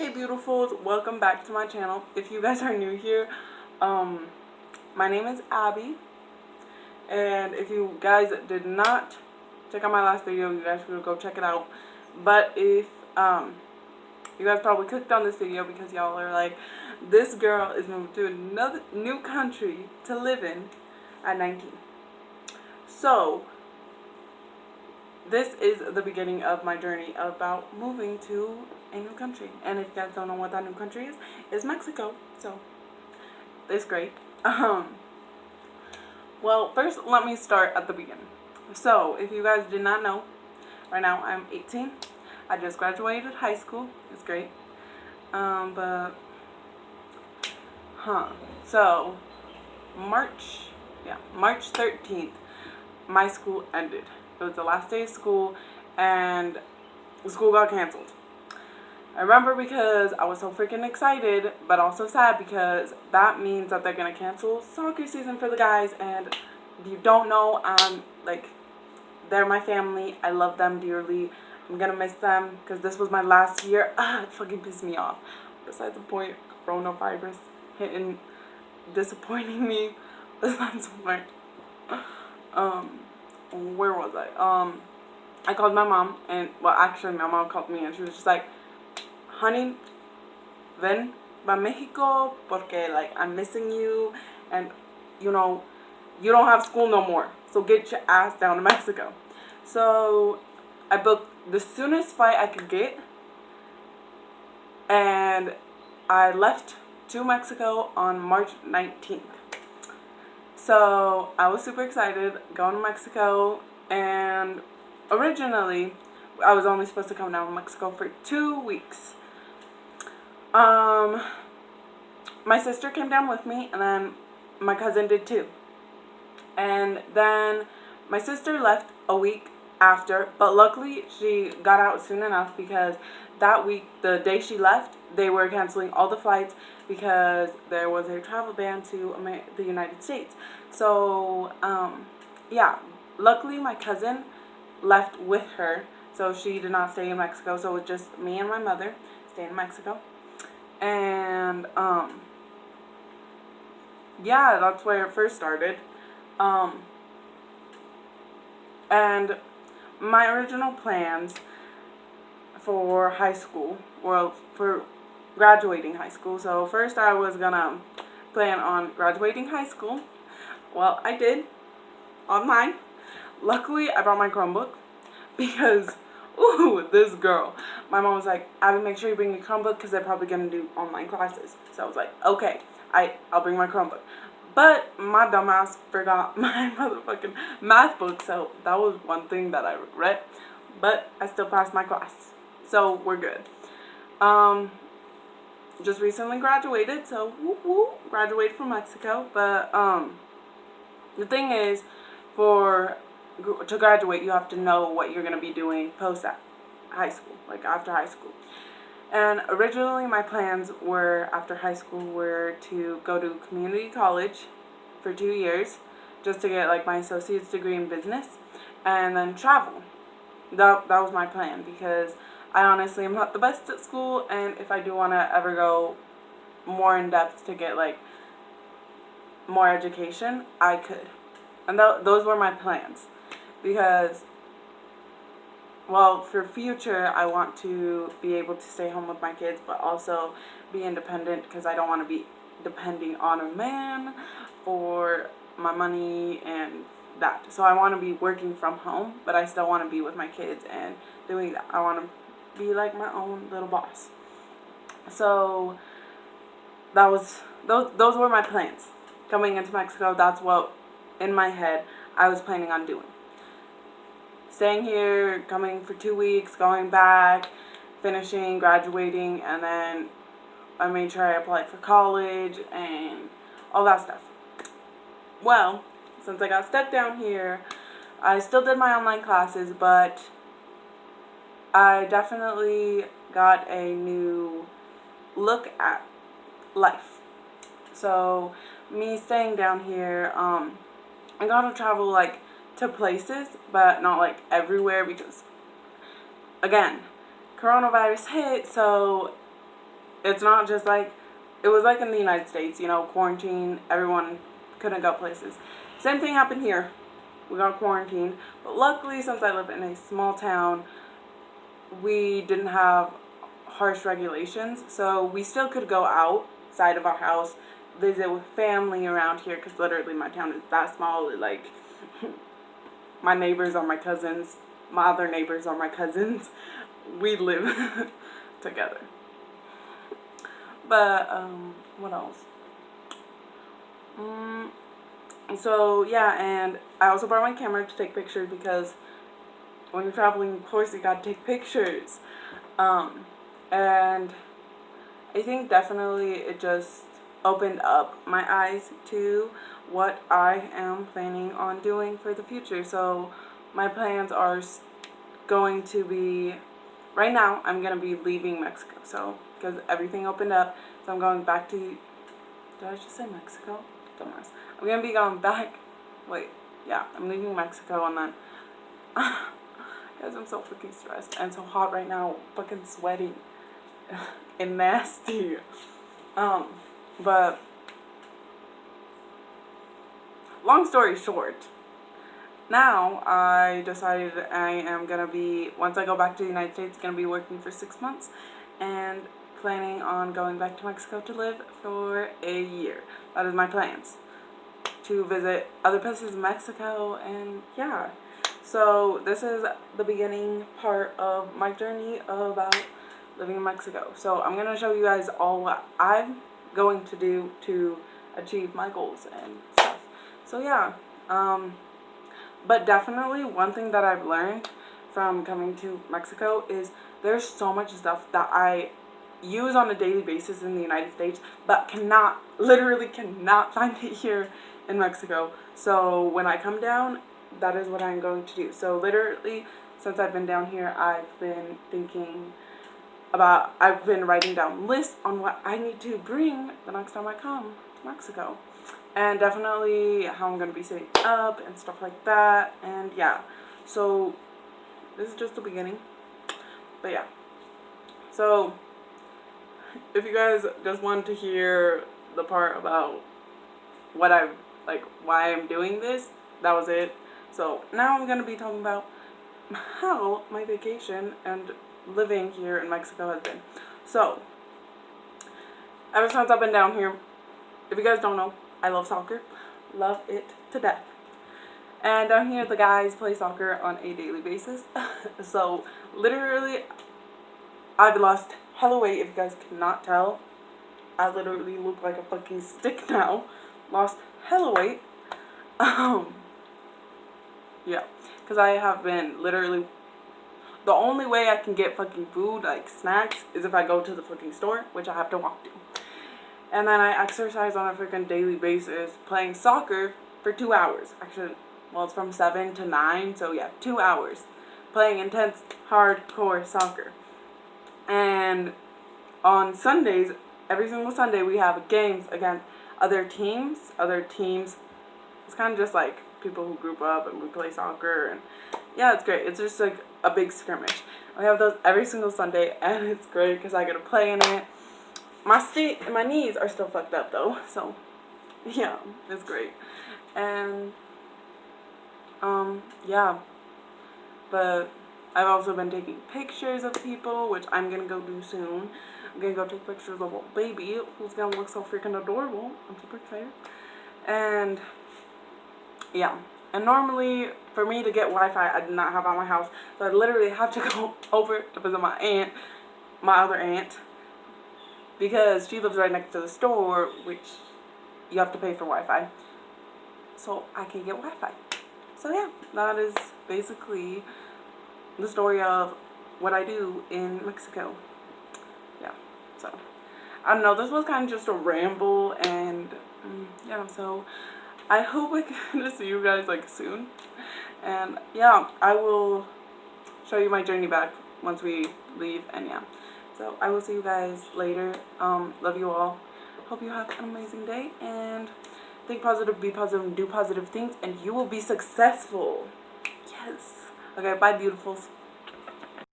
Hey beautifuls, welcome back to my channel. If you guys are new here, my name is Abby, and if you guys did not check out my last video, you guys should go check it out. But if you guys probably clicked on this video because y'all are like, this girl is moving to another new country to live in at 19. So this is the beginning of my journey about moving to a new country. And if you guys don't know what that new country is, it's Mexico. So it's great. Well, first let me start at the beginning. So if you guys did not know, right now I'm 18. I just graduated high school. It's great. So March 13th, my school ended. It was the last day of school, and the school got canceled. I remember because I was so freaking excited, but also sad because that means that they're gonna cancel soccer season for the guys. And if you don't know, they're my family. I love them dearly. I'm gonna miss them because this was my last year. It fucking pissed me off. Besides the point, coronavirus hitting, disappointing me. Besides the point. Where was I? I called my mom, and well, actually, my mom called me, and she was just like, "Honey, ven pa Mexico porque like I'm missing you, and you know, you don't have school no more, so get your ass down to Mexico." So I booked the soonest flight I could get, and I left to Mexico on March 19th. So I was super excited going to Mexico, and originally I was only supposed to come down to Mexico for 2 weeks. My sister came down with me, and then my cousin did too. And then my sister left a week after, but luckily she got out soon enough because that week, the day she left, they were canceling all the flights because there was a travel ban to the United States. So, yeah, luckily my cousin left with her, so she did not stay in Mexico. So it was just me and my mother staying in Mexico. And, yeah, that's where it first started. And my original plans for high school, well, for graduating high school. So first I was gonna plan on graduating high school. Well, I did, online. Luckily, I brought my Chromebook because, ooh, this girl. My mom was like, "Abby, make sure you bring your Chromebook because they're probably gonna do online classes." So I was like, okay, I'll bring my Chromebook. But my dumbass forgot my motherfucking math book, so that was one thing that I regret. But I still passed my class, so we're good. Just recently graduated, so whoop whoop, graduated from Mexico. But the thing is, to graduate, you have to know what you're gonna be doing post high school, like after high school. And originally my plans were, after high school, were to go to community college for 2 years just to get like my associate's degree in business, and then travel. That was my plan because I honestly am not the best at school, and if I do want to ever go more in depth to get like more education, I could. And those were my plans because, well, for future, I want to be able to stay home with my kids, but also be independent because I don't want to be depending on a man for my money and that. So I want to be working from home, but I still want to be with my kids and doing that. I want to be like my own little boss. So those were my plans. Coming into Mexico, that's what, in my head, I was planning on doing. Staying here, coming for 2 weeks, going back, finishing, graduating, and then I made sure I applied for college and all that stuff. Well, since I got stuck down here, I still did my online classes, but I definitely got a new look at life. So, me staying down here, I got to travel like to places, but not like everywhere because, again, coronavirus hit, so it's not just like, it was like in the United States, you know, quarantine, everyone couldn't go places. Same thing happened here. We got quarantined, but luckily, since I live in a small town, we didn't have harsh regulations, so we still could go outside of our house, visit with family around here, because literally my town is that small. Like, my neighbors are my cousins, my other neighbors are my cousins. We live together. But what else? So yeah, and I also brought my camera to take pictures, because when you're traveling, of course, you gotta take pictures. And I think definitely it just opened up my eyes to what I am planning on doing for the future. So my plans are going to be, right now, I'm going to be leaving Mexico. So, because everything opened up, so I'm going back to, did I just say Mexico? Dumbass. I'm going to be going back, wait, yeah, I'm leaving Mexico, and then, guys, I'm so freaking stressed, and so hot right now, fucking sweating, and nasty, but, long story short, now I decided I am going to be, once I go back to the United States, going to be working for 6 months, and planning on going back to Mexico to live for a year. That is my plans, to visit other places in Mexico, and yeah. So this is the beginning part of my journey about living in Mexico. So I'm going to show you guys all what I'm going to do to achieve my goals and stuff. So yeah, but definitely one thing that I've learned from coming to Mexico is there's so much stuff that I use on a daily basis in the United States, but literally cannot find it here in Mexico. So when I come down, that is what I'm going to do. So literally, since I've been down here, I've been writing down lists on what I need to bring the next time I come to Mexico. And definitely how I'm going to be setting up and stuff like that. And yeah, so this is just the beginning. But yeah, so if you guys just want to hear the part about why I'm doing this, that was it. So now I'm going to be talking about how my vacation and living here in Mexico has been. So, ever since I've been down here, if you guys don't know, I love soccer. Love it to death. And down here, the guys play soccer on a daily basis. So, literally, I've lost hella weight. If you guys cannot tell, I literally look like a fucking stick now. Lost hella weight. Yeah, because I have been literally, the only way I can get fucking food, like snacks, is if I go to the fucking store, which I have to walk to. And then I exercise on a freaking daily basis, playing soccer for 2 hours. Actually, well, it's from 7 to 9, so yeah, 2 hours. Playing intense, hardcore soccer. And on Sundays, every single Sunday, we have games against other teams. It's kind of just like people who group up and we play soccer, and yeah, it's great. It's just like a big skirmish. We have those every single Sunday, and it's great because I get to play in it. My knees are still fucked up though, so yeah, it's great. And yeah, but I've also been taking pictures of people, which I'm gonna go do soon. I'm gonna go take pictures of a baby who's gonna look so freaking adorable. I'm super excited. And yeah, and normally for me to get Wi-Fi, I do not have at my house, so I literally have to go over to visit my other aunt, because she lives right next to the store, which you have to pay for Wi-Fi, so I can get Wi-Fi. So yeah, that is basically the story of what I do in Mexico. Yeah, so I don't know, this was kind of just a ramble, and yeah, so I hope I get to see you guys like soon. And yeah, I will show you my journey back once we leave, and yeah. So I will see you guys later. Love you all. Hope you have an amazing day, and think positive, be positive, and do positive things, and you will be successful. Yes. Okay, bye beautifuls.